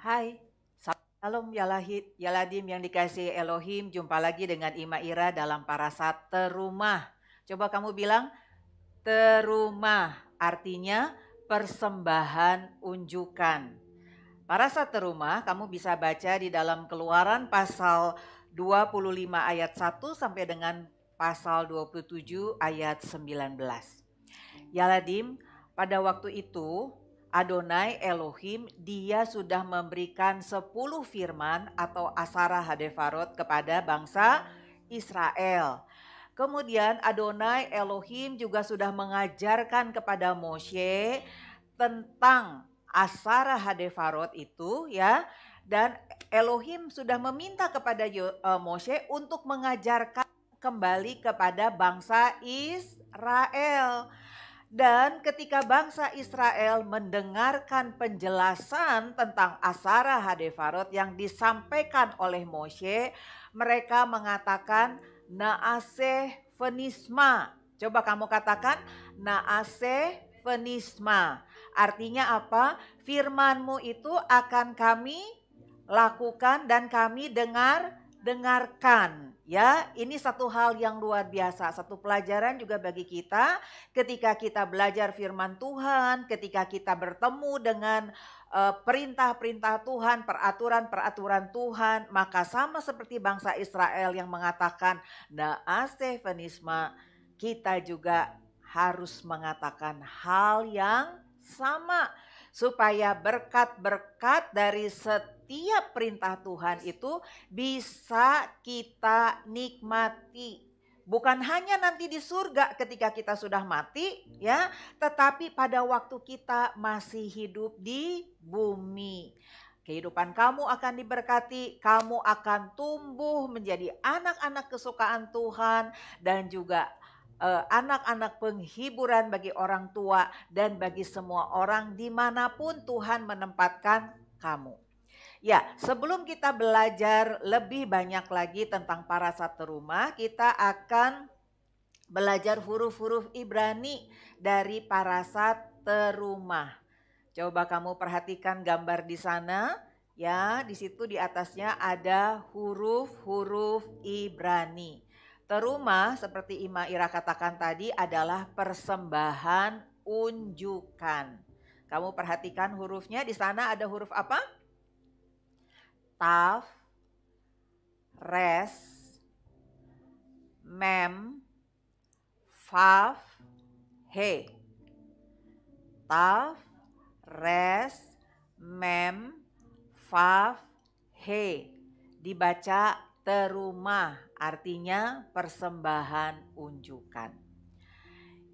Hai, Salam Yaladim yang dikasihi Elohim. Jumpa lagi dengan Ima Ira dalam Parasat Terumah. Coba kamu bilang terumah, artinya persembahan unjukan. Parasat Terumah kamu bisa baca di dalam Keluaran pasal 25 ayat 1 sampai dengan pasal 27 ayat 19. Yaladim, pada waktu itu Adonai Elohim dia sudah memberikan 10 firman atau asara hadefarot kepada bangsa Israel. Kemudian Adonai Elohim juga sudah mengajarkan kepada Moshe tentang asara hadefarot itu ya. Dan Elohim sudah meminta kepada Moshe untuk mengajarkan kembali kepada bangsa Israel. Dan ketika bangsa Israel mendengarkan penjelasan tentang asara hadefarot yang disampaikan oleh Moshe, mereka mengatakan naaseh fenisma. Coba kamu katakan naaseh fenisma. Artinya apa? Firman-Mu itu akan kami lakukan dan kami dengarkan. Ya, ini satu hal yang luar biasa, satu pelajaran juga bagi kita ketika kita belajar firman Tuhan, ketika kita bertemu dengan perintah-perintah Tuhan, peraturan-peraturan Tuhan, maka sama seperti bangsa Israel yang mengatakan naaseh fenisma, kita juga harus mengatakan hal yang sama supaya berkat-berkat dari setiap perintah Tuhan itu bisa kita nikmati. Bukan hanya nanti di surga ketika kita sudah mati ya, tetapi pada waktu kita masih hidup di bumi. Kehidupan kamu akan diberkati, kamu akan tumbuh menjadi anak-anak kesukaan Tuhan dan juga anak-anak penghiburan bagi orang tua dan bagi semua orang dimanapun Tuhan menempatkan kamu. Ya, sebelum kita belajar lebih banyak lagi tentang parasat terumah, kita akan belajar huruf-huruf Ibrani dari parasat terumah. Coba kamu perhatikan gambar di sana, ya, di situ di atasnya ada huruf-huruf Ibrani. Terumah seperti Ima Ira katakan tadi adalah persembahan unjukan. Kamu perhatikan hurufnya di sana ada huruf apa? Taf, res, mem, faf, he. Taf, res, mem, faf, he. Dibaca terumah, artinya persembahan unjukan.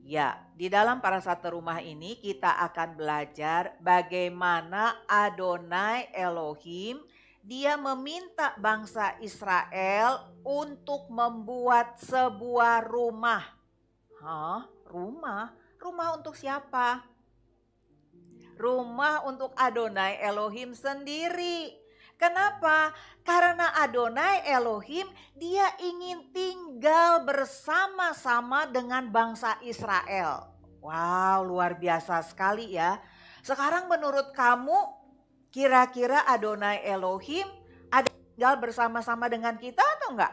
Ya, di dalam parasat terumah ini kita akan belajar bagaimana Adonai Elohim dia meminta bangsa Israel untuk membuat sebuah rumah. Hah? Rumah? Rumah untuk siapa? Rumah untuk Adonai Elohim sendiri. Kenapa? Karena Adonai Elohim dia ingin tinggal bersama-sama dengan bangsa Israel. Wow, luar biasa sekali ya. Sekarang menurut kamu kira-kira Adonai Elohim ada tinggal bersama-sama dengan kita atau enggak?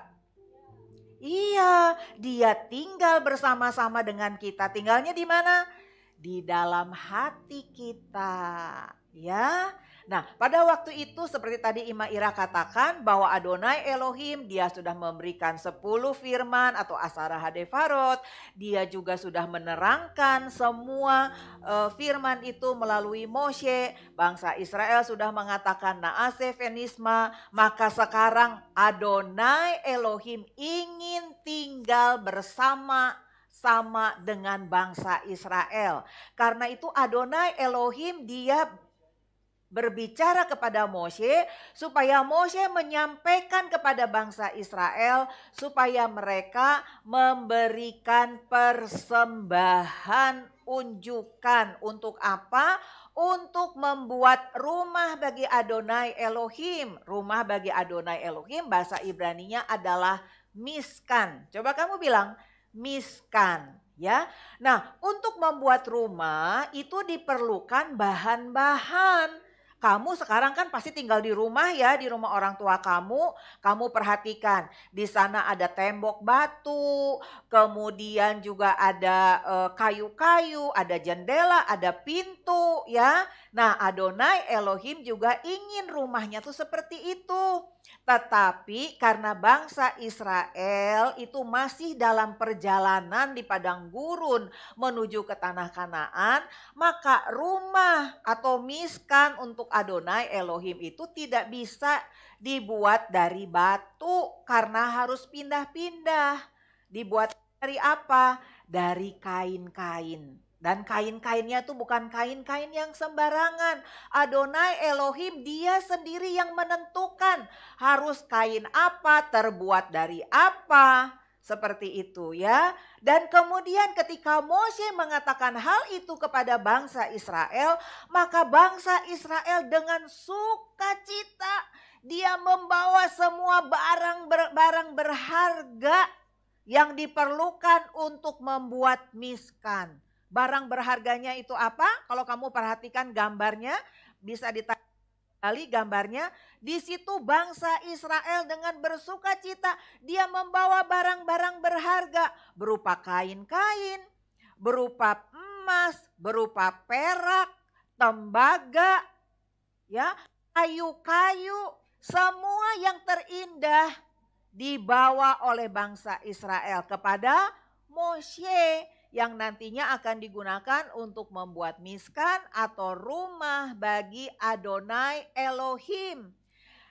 Iya, dia tinggal bersama-sama dengan kita. Tinggalnya di mana? Di dalam hati kita, ya. Nah, pada waktu itu seperti tadi Ima Ira katakan bahwa Adonai Elohim dia sudah memberikan 10 firman atau asara hadefarot. Dia juga sudah menerangkan semua firman itu melalui Moshe. Bangsa Israel sudah mengatakan naaseh fenisma, maka sekarang Adonai Elohim ingin tinggal bersama dengan bangsa Israel. Karena itu Adonai Elohim dia berbicara kepada Moshe supaya Moshe menyampaikan kepada bangsa Israel supaya mereka memberikan persembahan unjukan. Untuk apa? Untuk membuat rumah bagi Adonai Elohim. Rumah bagi Adonai Elohim bahasa Ibraninya adalah miskan. Coba kamu bilang miskan, ya. Nah, untuk membuat rumah itu diperlukan bahan-bahan. Kamu sekarang kan pasti tinggal di rumah ya, di rumah orang tua kamu. Kamu perhatikan, di sana ada tembok batu, kemudian juga ada kayu-kayu, ada jendela, ada pintu ya. Nah, Adonai Elohim juga ingin rumahnya tuh seperti itu. Tetapi karena bangsa Israel itu masih dalam perjalanan di padang gurun menuju ke tanah Kanaan, maka rumah atau miskan untuk Adonai Elohim itu tidak bisa dibuat dari batu karena harus pindah-pindah. Dibuat dari apa? Dari kain-kain. Dan kain-kainnya tuh bukan kain-kain yang sembarangan. Adonai Elohim dia sendiri yang menentukan harus kain apa, terbuat dari apa. Seperti itu ya. Dan kemudian ketika Moshe mengatakan hal itu kepada bangsa Israel, maka bangsa Israel dengan sukacita dia membawa semua barang berharga yang diperlukan untuk membuat miskan. Barang berharganya itu apa? Kalau kamu perhatikan gambarnya, bisa ditarik kali gambarnya. Di situ bangsa Israel dengan bersukacita dia membawa barang-barang berharga berupa kain-kain, berupa emas, berupa perak, tembaga, ya, kayu-kayu, semua yang terindah dibawa oleh bangsa Israel kepada Moshe yang nantinya akan digunakan untuk membuat miskan atau rumah bagi Adonai Elohim.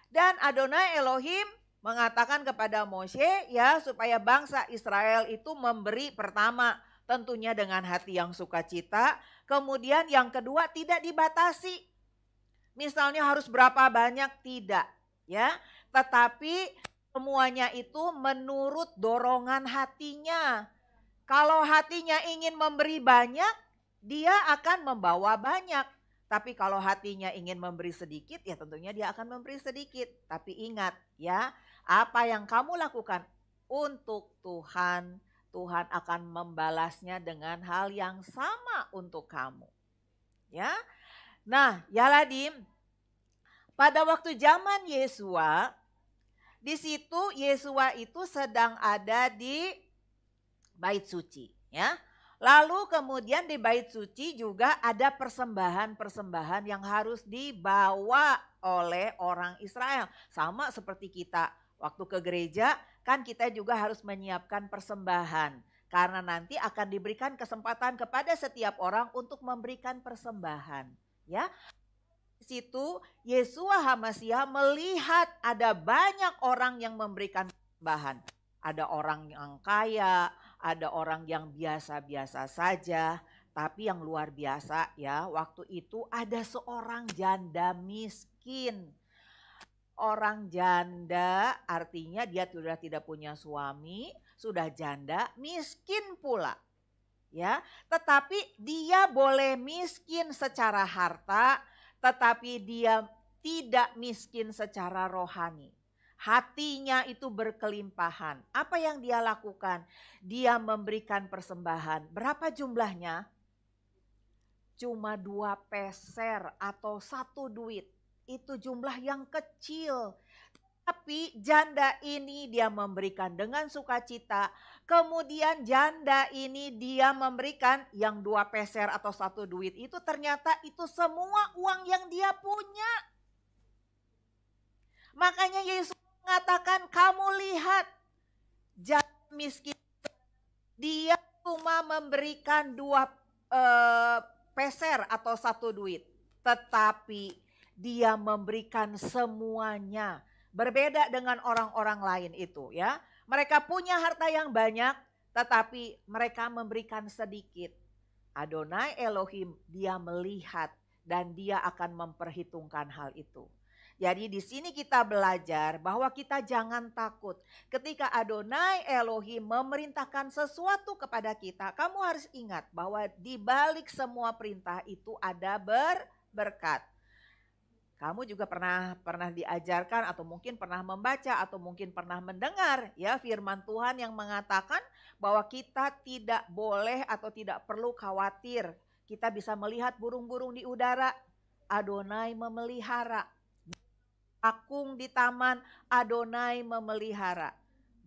Dan Adonai Elohim mengatakan kepada Moshe ya supaya bangsa Israel itu memberi pertama tentunya dengan hati yang sukacita. Kemudian yang kedua tidak dibatasi. Misalnya harus berapa banyak, tidak ya. Tetapi semuanya itu menurut dorongan hatinya. Kalau hatinya ingin memberi banyak, dia akan membawa banyak. Tapi kalau hatinya ingin memberi sedikit, ya tentunya dia akan memberi sedikit. Tapi ingat ya, apa yang kamu lakukan untuk Tuhan, Tuhan akan membalasnya dengan hal yang sama untuk kamu. Ya. Nah, Yaladim, pada waktu zaman Yesua, di situ Yesua itu sedang ada di Bait Suci ya. Lalu kemudian di Bait Suci juga ada persembahan-persembahan yang harus dibawa oleh orang Israel. Sama seperti kita waktu ke gereja kan kita juga harus menyiapkan persembahan. Karena nanti akan diberikan kesempatan kepada setiap orang untuk memberikan persembahan. Ya. Di situ Yesua HaMasiah melihat ada banyak orang yang memberikan persembahan. Ada orang yang kaya, ada orang yang biasa-biasa saja, tapi yang luar biasa ya, waktu itu ada seorang janda miskin. Orang janda artinya dia sudah tidak punya suami, sudah janda, miskin pula. Ya, tetapi dia boleh miskin secara harta, tetapi dia tidak miskin secara rohani. Hatinya itu berkelimpahan. Apa yang dia lakukan? Dia memberikan persembahan. Berapa jumlahnya? Cuma 2 peser atau 1 duit. Itu jumlah yang kecil. Tapi janda ini dia memberikan dengan sukacita. Kemudian janda ini dia memberikan yang 2 peser atau 1 duit. Itu ternyata itu semua uang yang dia punya. Makanya Yesus mengatakan, kamu lihat janda miskin, dia cuma memberikan 2 peser atau 1 duit. Tetapi dia memberikan semuanya. Berbeda dengan orang-orang lain itu ya. Mereka punya harta yang banyak tetapi mereka memberikan sedikit. Adonai Elohim dia melihat dan dia akan memperhitungkan hal itu. Jadi di sini kita belajar bahwa kita jangan takut. Ketika Adonai Elohim memerintahkan sesuatu kepada kita, kamu harus ingat bahwa di balik semua perintah itu ada berkat. Kamu juga pernah diajarkan atau mungkin pernah membaca atau mungkin pernah mendengar ya firman Tuhan yang mengatakan bahwa kita tidak boleh atau tidak perlu khawatir. Kita bisa melihat burung-burung di udara. Adonai memelihara. Bakung di taman, Adonai memelihara.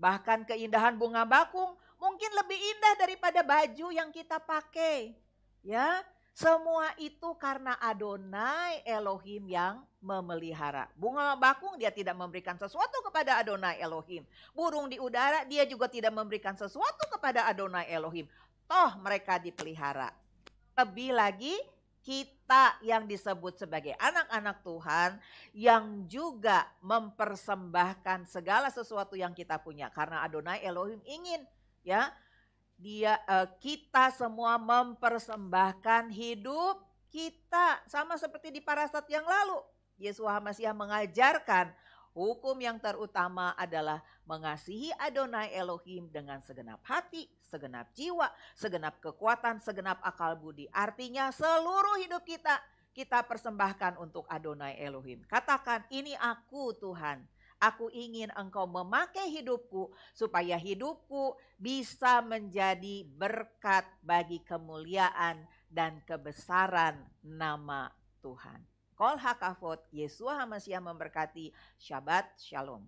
Bahkan keindahan bunga bakung mungkin lebih indah daripada baju yang kita pakai. Ya, semua itu karena Adonai Elohim yang memelihara. Bunga bakung dia tidak memberikan sesuatu kepada Adonai Elohim. Burung di udara dia juga tidak memberikan sesuatu kepada Adonai Elohim. Toh mereka dipelihara. Lebih lagi kita yang disebut sebagai anak-anak Tuhan yang juga mempersembahkan segala sesuatu yang kita punya karena Adonai Elohim ingin ya kita semua mempersembahkan hidup kita sama seperti di parasat yang lalu. Yeshua HaMashiach mengajarkan hukum yang terutama adalah mengasihi Adonai Elohim dengan segenap hati, segenap jiwa, segenap kekuatan, segenap akal budi. Artinya seluruh hidup kita persembahkan untuk Adonai Elohim. Katakan, ini aku Tuhan. Aku ingin engkau memakai hidupku supaya hidupku bisa menjadi berkat bagi kemuliaan dan kebesaran nama Tuhan. Kol hakavot, Yeshua HaMashiach memberkati. Shabbat Shalom.